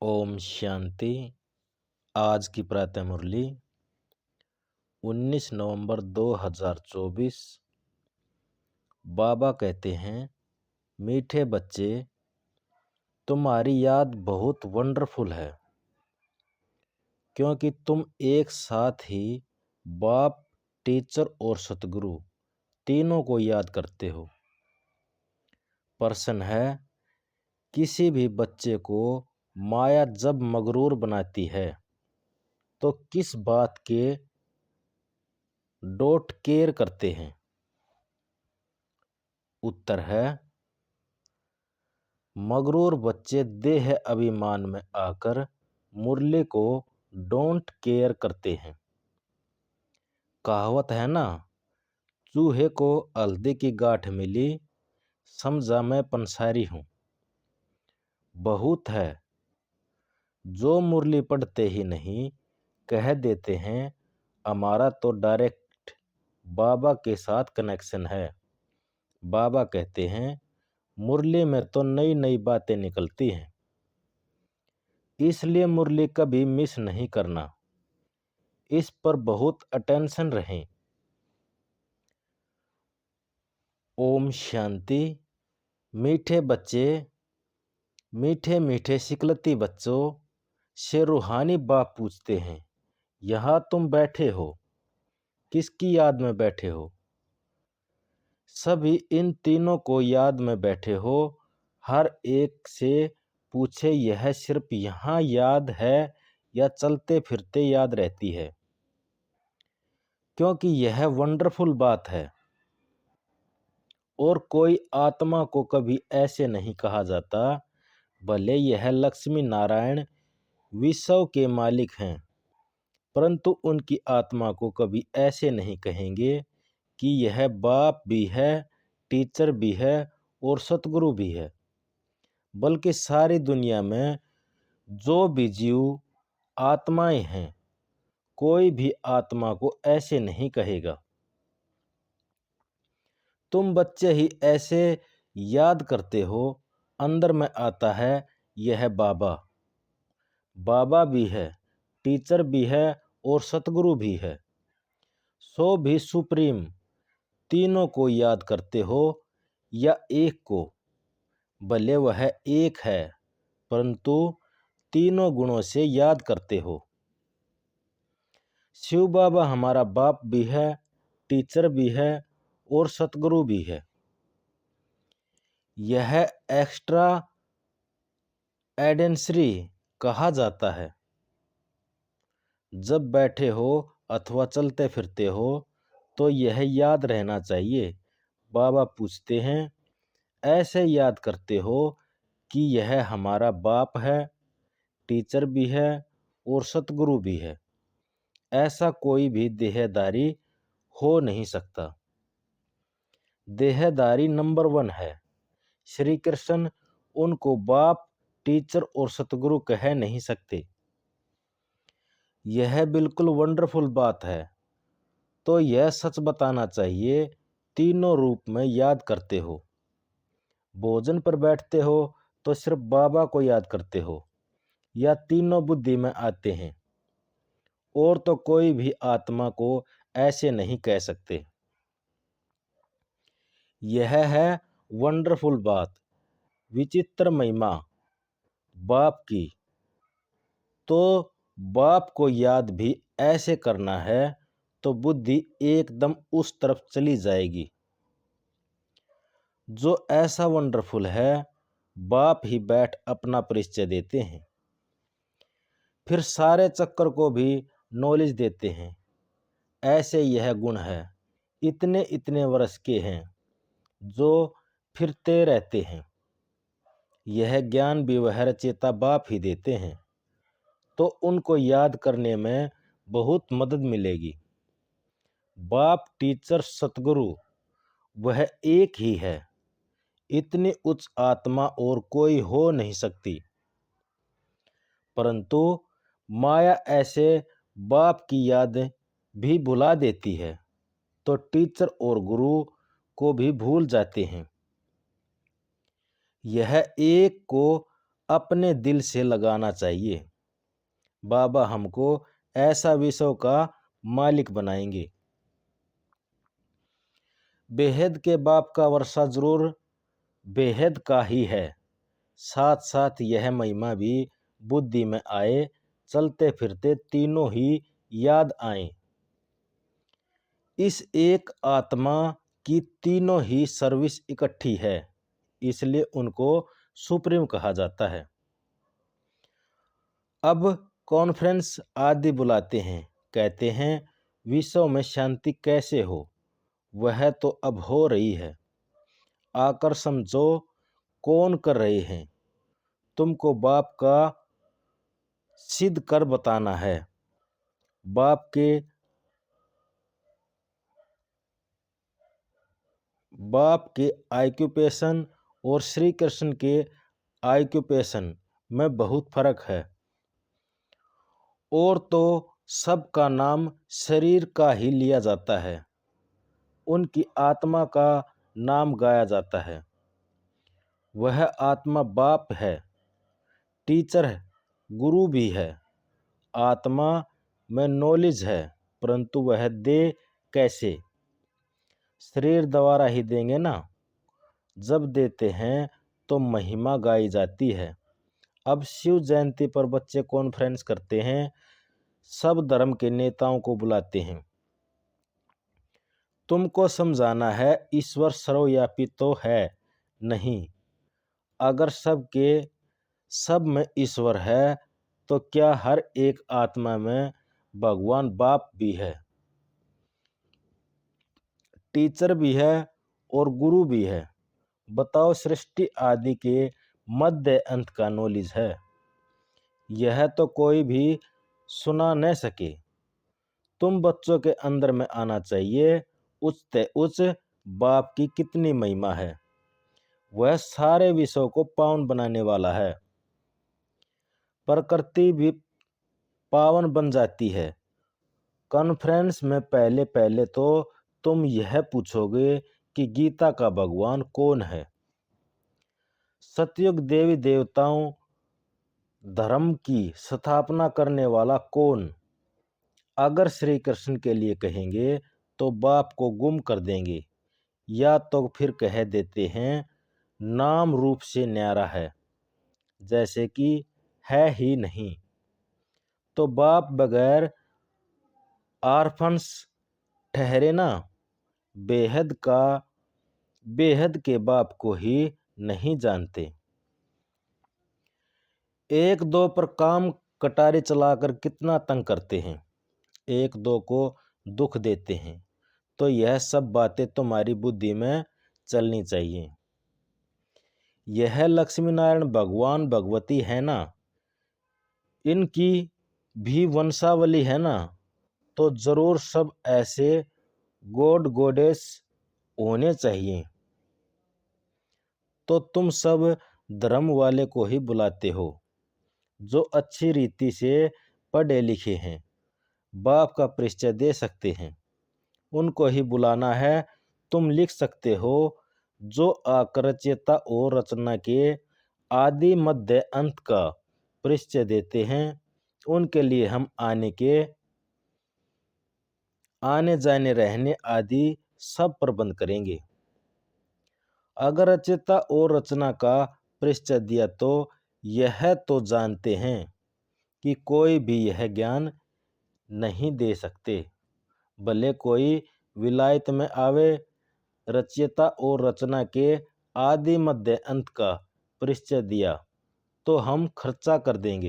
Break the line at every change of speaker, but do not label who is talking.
ओम शांति। आज की प्रातः मुरली 19 नवंबर 2024। बाबा कहते हैं, मीठे बच्चे, तुम्हारी याद बहुत वंडरफुल है, क्योंकि तुम एक साथ ही बाप, टीचर और सतगुरु तीनों को याद करते हो। प्रश्न है, किसी भी बच्चे को माया जब मगरूर बनाती है तो किस बात के डोंट केयर करते हैं? उत्तर है, मगरूर बच्चे देह अभिमान में आकर मुरली को डोंट केयर करते हैं। कहावत है ना, चूहे को हल्दी की गांठ मिली, समझा मैं पंसारी हूं। बहुत है जो मुरली पढ़ते ही नहीं कह देते हैं, हमारा तो डायरेक्ट बाबा के साथ कनेक्शन है। बाबा कहते हैं, मुरली में तो नई नई बातें निकलती हैं, इसलिए मुरली कभी मिस नहीं करना। इस पर बहुत अटेंशन रहे। ओम शांति। मीठे बच्चे, मीठे मीठे सिकलती बच्चों से रूहानी बाप पूछते हैं, यहाँ तुम बैठे हो, किसकी याद में बैठे हो? सभी इन तीनों को याद में बैठे हो। हर एक से पूछे, यह सिर्फ यहाँ याद है या चलते फिरते याद रहती है? क्योंकि यह वंडरफुल बात है और कोई आत्मा को कभी ऐसे नहीं कहा जाता। भले यह लक्ष्मी नारायण विश्व के मालिक हैं, परंतु उनकी आत्मा को कभी ऐसे नहीं कहेंगे कि यह बाप भी है, टीचर भी है और सतगुरु भी है। बल्कि सारी दुनिया में जो भी जीव आत्माएं हैं, कोई भी आत्मा को ऐसे नहीं कहेगा। तुम बच्चे ही ऐसे याद करते हो। अंदर में आता है, यह बाबा। बाबा भी है, टीचर भी है और सतगुरु भी है। सो भी सुप्रीम तीनों को याद करते हो या एक को? भले वह एक है, परंतु तीनों गुणों से याद करते हो। शिव बाबा हमारा बाप भी है, टीचर भी है और सतगुरु भी है। यह एक्स्ट्रा एडेंसरी कहा जाता है। जब बैठे हो अथवा चलते फिरते हो तो यह याद रहना चाहिए। बाबा पूछते हैं, ऐसे याद करते हो कि यह हमारा बाप है, टीचर भी है और सतगुरु भी है। ऐसा कोई भी देहधारी हो नहीं सकता। देहधारी नंबर 1 है। श्री कृष्ण उनको बाप, टीचर और सतगुरु कह नहीं सकते। यह बिल्कुल वंडरफुल बात है। तो यह सच बताना चाहिए, तीनों रूप में याद करते हो। भोजन पर बैठते हो तो सिर्फ बाबा को याद करते हो या तीनों बुद्धि में आते हैं? और तो कोई भी आत्मा को ऐसे नहीं कह सकते। यह है वंडरफुल बात, विचित्र महिमा बाप की। तो बाप को याद भी ऐसे करना है तो बुद्धि एकदम उस तरफ चली जाएगी। जो ऐसा वंडरफुल है, बाप ही बैठ अपना परिचय देते हैं, फिर सारे चक्कर को भी नॉलेज देते हैं। ऐसे यह गुण है, इतने इतने वर्ष के हैं जो फिरते रहते हैं। यह ज्ञान भी वह रचेता बाप ही देते हैं, तो उनको याद करने में बहुत मदद मिलेगी। बाप, टीचर, सतगुरु वह एक ही है। इतनी उच्च आत्मा और कोई हो नहीं सकती। परंतु माया ऐसे बाप की याद भी भुला देती है, तो टीचर और गुरु को भी भूल जाते हैं। यह एक को अपने दिल से लगाना चाहिए। बाबा हमको ऐसा विषयों का मालिक बनाएंगे। बेहद के बाप का वर्षा जरूर बेहद का ही है, साथ साथ यह महिमा भी बुद्धि में आए, चलते फिरते तीनों ही याद आए। इस एक आत्मा की तीनों ही सर्विस इकट्ठी है, इसलिए उनको सुप्रीम कहा जाता है। अब कॉन्फ्रेंस आदि बुलाते हैं, कहते हैं विश्व में शांति कैसे हो, वह तो अब हो रही है। आकर समझो कौन कर रहे हैं, तुमको बाप का सिद्ध कर बताना है। बाप के ऑक्यूपेशन और श्री कृष्ण के ऑक्यूपेशन में बहुत फर्क है। और तो सबका नाम शरीर का ही लिया जाता है, उनकी आत्मा का नाम गाया जाता है। वह आत्मा बाप है, टीचर है, गुरु भी है। आत्मा में नॉलेज है, परंतु वह दे कैसे? शरीर द्वारा ही देंगे ना। जब देते हैं तो महिमा गाई जाती है। अब शिव जयंती पर बच्चे कॉन्फ्रेंस करते हैं, सब धर्म के नेताओं को बुलाते हैं। तुमको समझाना है ईश्वर सर्वव्यापी तो है नहीं। अगर सब में ईश्वर है तो क्या हर एक आत्मा में भगवान बाप भी है, टीचर भी है और गुरु भी है। बताओ, सृष्टि आदि के मध्य अंत का नॉलेज है, यह तो कोई भी सुना न सके। तुम बच्चों के अंदर में आना चाहिए, उच्च उच्च बाप की कितनी महिमा है। वह सारे विश्व को पावन बनाने वाला है। प्रकृति भी पावन बन जाती है। कॉन्फ्रेंस में पहले पहले तो तुम यह पूछोगे कि गीता का भगवान कौन है, सतयुग देवी देवताओं धर्म की स्थापना करने वाला कौन। अगर श्री कृष्ण के लिए कहेंगे तो बाप को गुम कर देंगे, या तो फिर कह देते हैं नाम रूप से न्यारा है, जैसे कि है ही नहीं। तो बाप बगैर आर्फन्स ठहरे ना। बेहद के बाप को ही नहीं जानते। एक दो पर काम कटारे चलाकर कितना तंग करते हैं, एक दो को दुख देते हैं। तो यह सब बातें तुम्हारी बुद्धि में चलनी चाहिए। यह लक्ष्मी नारायण भगवान भगवती है ना, इनकी भी वंशावली है ना, तो जरूर सब ऐसे गॉड गॉडेस होने चाहिए। तो तुम सब धर्म वाले को ही बुलाते हो, जो अच्छी रीति से पढ़े लिखे हैं, बाप का परिचय दे सकते हैं, उनको ही बुलाना है। तुम लिख सकते हो, जो आकर रचयिता और रचना के आदि मध्य अंत का परिचय देते हैं, उनके लिए हम आने जाने रहने आदि सब प्रबंध करेंगे। अगर रचयिता और रचना का परिचय दिया तो यह तो जानते हैं कि कोई भी यह ज्ञान नहीं दे सकते, भले कोई विलायत में आवे। रचयिता और रचना के आदि मध्य अंत का परिचय दिया तो हम खर्चा कर देंगे।